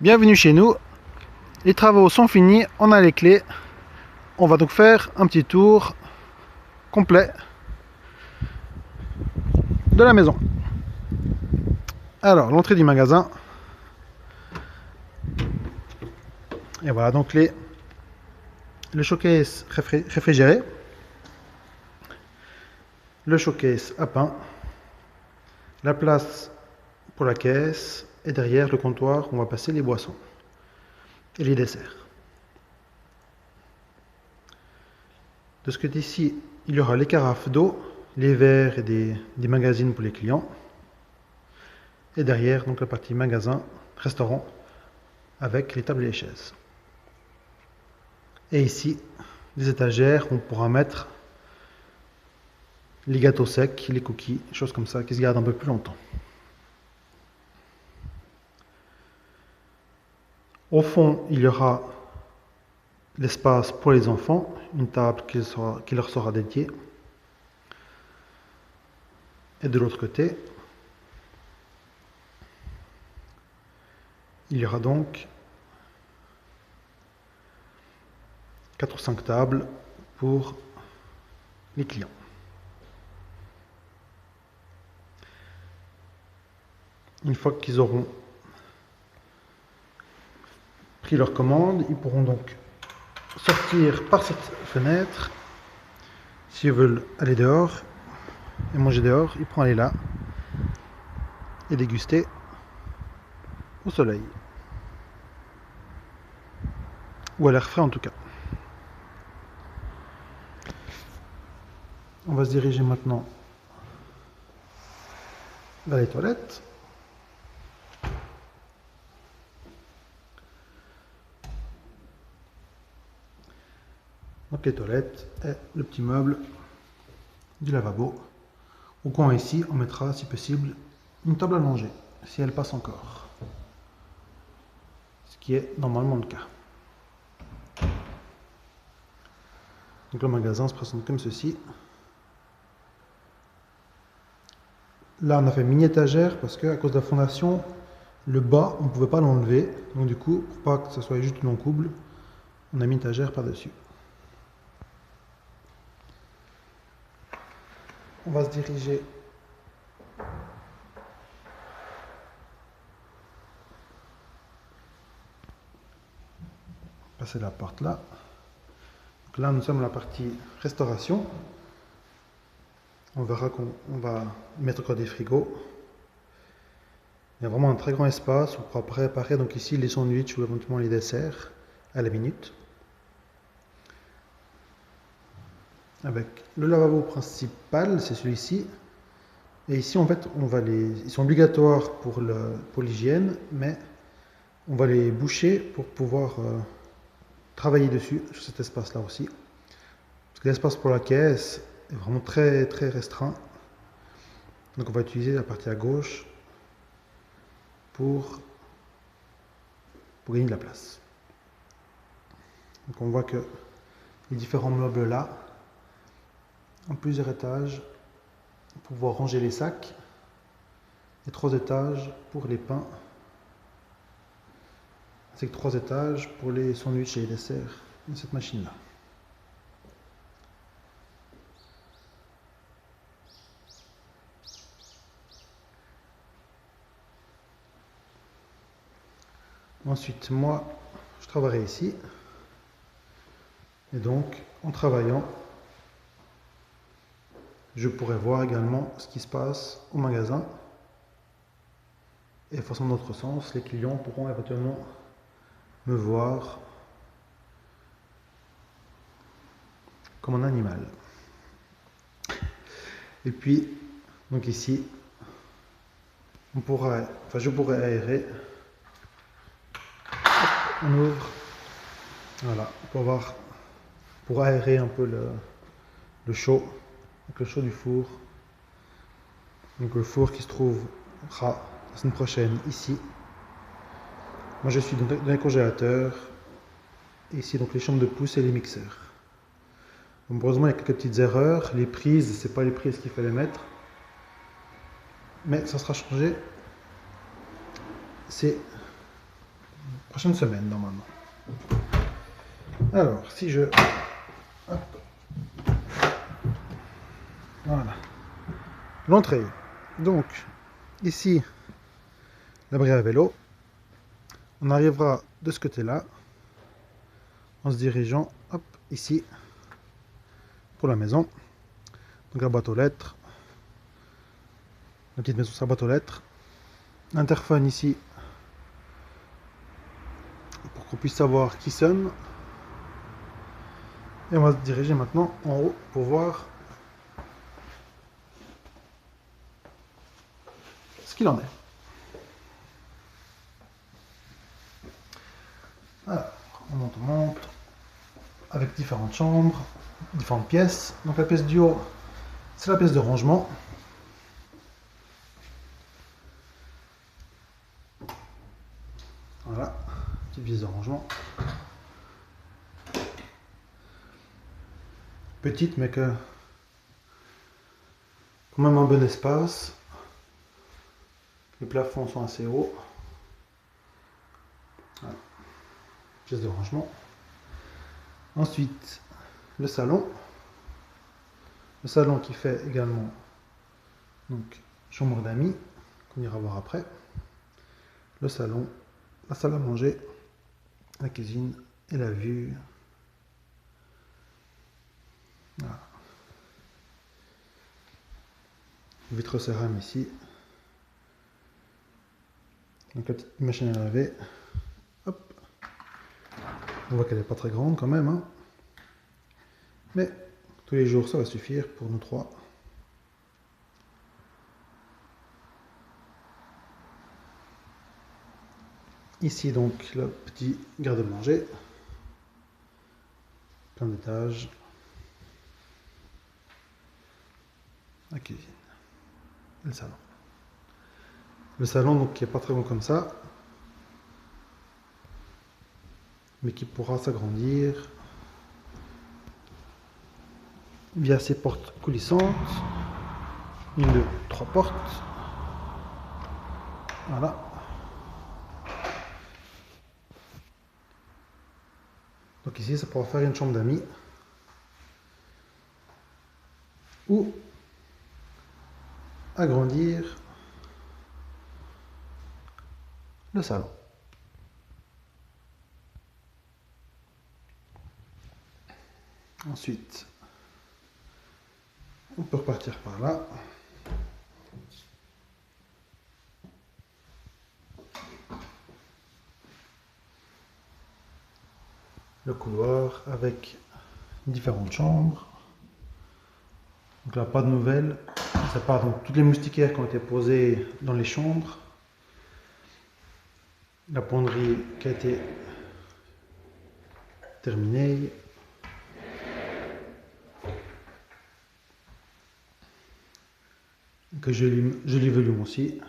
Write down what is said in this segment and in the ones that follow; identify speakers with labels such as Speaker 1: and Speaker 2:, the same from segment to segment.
Speaker 1: Bienvenue chez nous. Les travaux sont finis, on a les clés. On va donc faire un petit tour complet de la maison. Alors, l'entrée du magasin. Et voilà donc le showcase réfrigéré. Le showcase à pain. La place pour la caisse. Et derrière le comptoir où on va passer les boissons et les desserts. De ce côté-ci, il y aura les carafes d'eau, les verres et des magazines pour les clients. Et derrière, donc la partie magasin, restaurant, avec les tables et les chaises. Et ici, des étagères où on pourra mettre les gâteaux secs, les cookies, choses comme ça qui se gardent un peu plus longtemps. Au fond, il y aura l'espace pour les enfants, une table qui leur sera dédiée. Et de l'autre côté, il y aura donc 4 ou 5 tables pour les clients. Une fois qu'ils auront pris leur commande, ils pourront donc sortir par cette fenêtre. S'ils veulent aller dehors et manger dehors, ils pourront aller là et déguster au soleil. Ou à l'air frais en tout cas. On va se diriger maintenant vers les toilettes. Donc les toilettes et le petit meuble du lavabo. Au coin ici, on mettra si possible une table à manger, si elle passe encore. Ce qui est normalement le cas. Donc le magasin se présente comme ceci. Là, on a fait mini étagère parce qu'à cause de la fondation, le bas, on ne pouvait pas l'enlever. Donc du coup, pour pas que ce soit juste une encouble, on a mis une étagère par-dessus. On va se diriger passer la porte là. Donc là, nous sommes à la partie restauration. On verra qu'on va mettre encore des frigos. Il y a vraiment un très grand espace. On pourra préparer donc ici les sandwichs ou éventuellement les desserts à la minute. Avec le lavabo principal, c'est celui-ci. Et ici, en fait, ils sont obligatoires pour l'hygiène, mais on va les boucher pour pouvoir travailler dessus, sur cet espace-là aussi. Parce que l'espace pour la caisse est vraiment très, très restreint. Donc on va utiliser la partie à gauche pour gagner de la place. Donc on voit que les différents meubles là, en plusieurs étages, pour pouvoir ranger les sacs, et 3 étages pour les pains, ainsi que 3 étages pour les sandwichs et les desserts de cette machine là. Ensuite, moi, je travaillerai ici. Et donc, en travaillant, je pourrai voir également ce qui se passe au magasin. Et de façon dans l'autre sens, les clients pourront éventuellement me voir comme un animal. Et puis, donc ici, je pourrais aérer. On ouvre, voilà, pour aérer un peu le chaud, donc le chaud du four. Donc le four qui se trouvera la semaine prochaine ici. Moi je suis dans les congélateurs. Et ici donc les chambres de pousse et les mixeurs. Donc, heureusement il y a quelques petites erreurs. Les prises, c'est pas les prises qu'il fallait mettre. Mais ça sera changé. C'est prochaine semaine normalement. Alors, si je... Hop. Voilà. L'entrée. Donc, ici, l'abri à vélo. On arrivera de ce côté-là, en se dirigeant, hop, ici, pour la maison. Donc la boîte aux lettres. La petite maison, c'est la boîte aux lettres. L'interphone ici, pour qu'on puisse savoir qui sonne. Et on va se diriger maintenant en haut pour voir ce qu'il en est. Alors, on monte, avec différentes chambres, différentes pièces. Donc la pièce du haut, c'est la pièce de rangement. Voilà, petite pièce de rangement. Petite, mais que quand même un bon espace. Les plafonds sont assez hauts. Voilà. Pièce de rangement. Ensuite, le salon. Le salon qui fait également donc chambre d'amis, qu'on ira voir après. Le salon, la salle à manger, la cuisine et la vue. Voilà. Vitre cérame ici. Donc la petite machine à laver. Hop. On voit qu'elle n'est pas très grande quand même. Hein. Mais tous les jours ça va suffire pour nous trois. Ici donc le petit garde-manger. Plein d'étages. La cuisine. Et le salon. Le salon donc qui n'est pas très grand comme ça. Mais qui pourra s'agrandir via ces portes coulissantes. Une, deux, trois portes. Voilà. Donc ici, ça pourra faire une chambre d'amis. Ou agrandir le salon. Ensuite, on peut repartir par là. Le couloir avec différentes chambres. Donc là, pas de nouvelles. Ça part donc toutes les moustiquaires qui ont été posées dans les chambres. La penderie qui a été terminée. Que je joli volume aussi.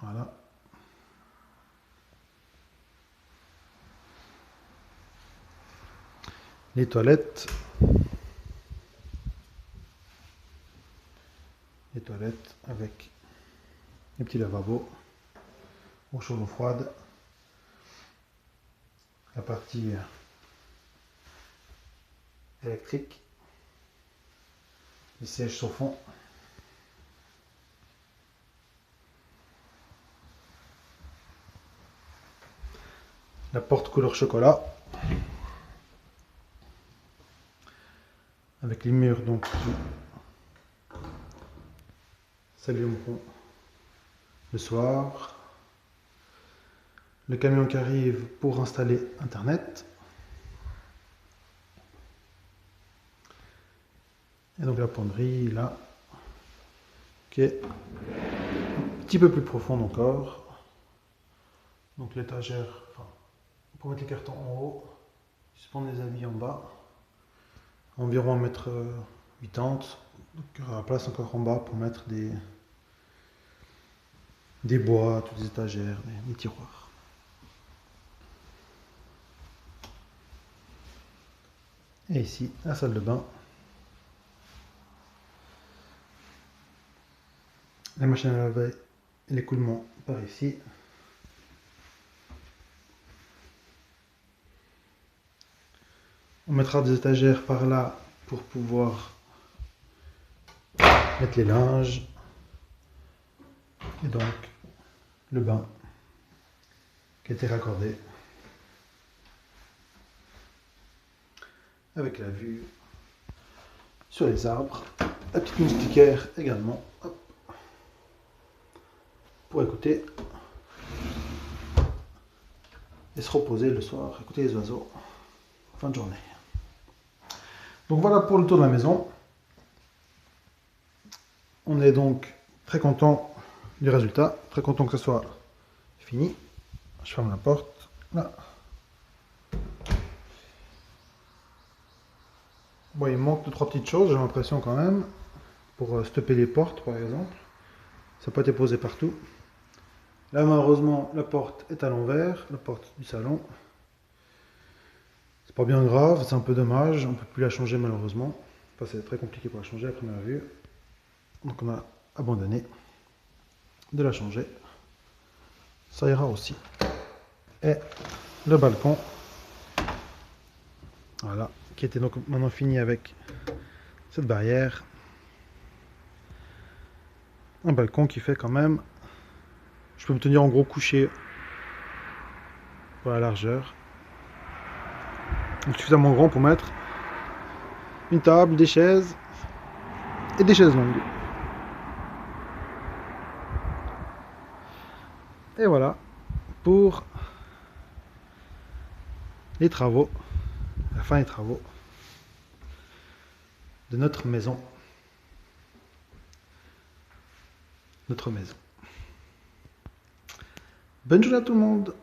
Speaker 1: Voilà. Les toilettes. Les toilettes avec les petits lavabos, eau chaude, eau froide. La partie électrique. Les sièges sur fond. La porte couleur chocolat. Avec les murs donc qui s'allumeront le soir. Le camion qui arrive pour installer Internet. Et donc la penderie là, qui est un petit peu plus profonde encore. Donc l'étagère, enfin, pour mettre les cartons en haut, suspendre les habits en bas. Environ 1,80 m. Donc il y aura la place encore en bas pour mettre des bois, toutes les étagères, des tiroirs. Et ici, la salle de bain. La machine à laver et l'écoulement par ici. On mettra des étagères par là pour pouvoir mettre les linges. Et donc, le bain qui a été raccordé avec la vue sur les arbres. La petite moustiquaire également. Hop. Pour écouter et se reposer le soir, écouter les oiseaux en fin de journée. Donc voilà pour le tour de la maison. On est donc très content du résultat, très content que ce soit fini. Je ferme la porte, là. Bon, il manque 2-3 petites choses, j'ai l'impression quand même, pour stopper les portes par exemple. Ça n'a pas été posé partout. Là malheureusement la porte est à l'envers, la porte du salon. C'est pas bien grave, c'est un peu dommage, on ne peut plus la changer malheureusement. Enfin, c'est très compliqué pour la changer à première vue. Donc on a abandonné de la changer. Ça ira aussi. Et le balcon, voilà, qui était donc maintenant fini avec cette barrière. Un balcon qui fait quand même, je peux me tenir en gros couché pour la largeur. Donc suffisamment grand pour mettre une table, des chaises et des chaises longues. Et voilà pour les travaux, la fin des travaux de notre maison. Bonne journée à tout le monde!